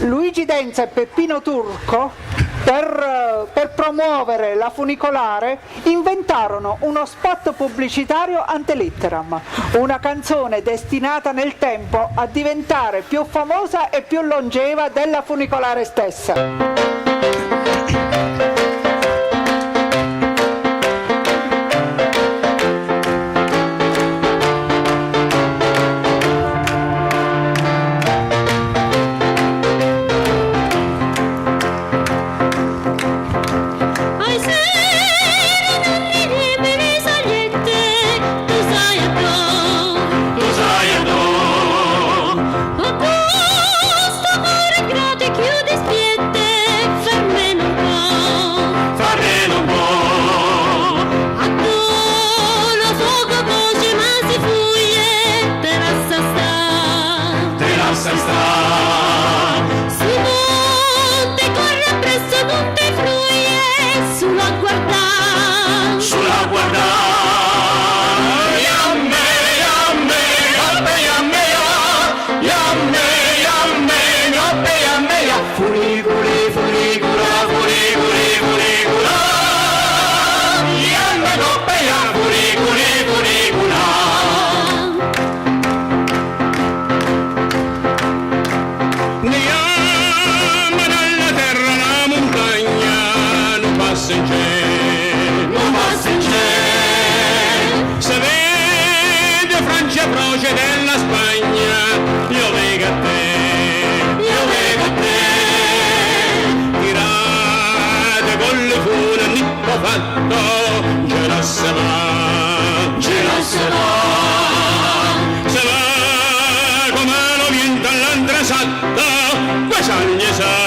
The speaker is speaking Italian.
Luigi Denza e Peppino Turco, per promuovere la funicolare, inventarono uno spot pubblicitario ante litteram, una canzone destinata nel tempo a diventare più famosa e più longeva della funicolare stessa. Della Spagna, io vengo a te, tirate con le fune, nippo fatto, ce la se va come lo viento all'antrasatta, 2 anni sa.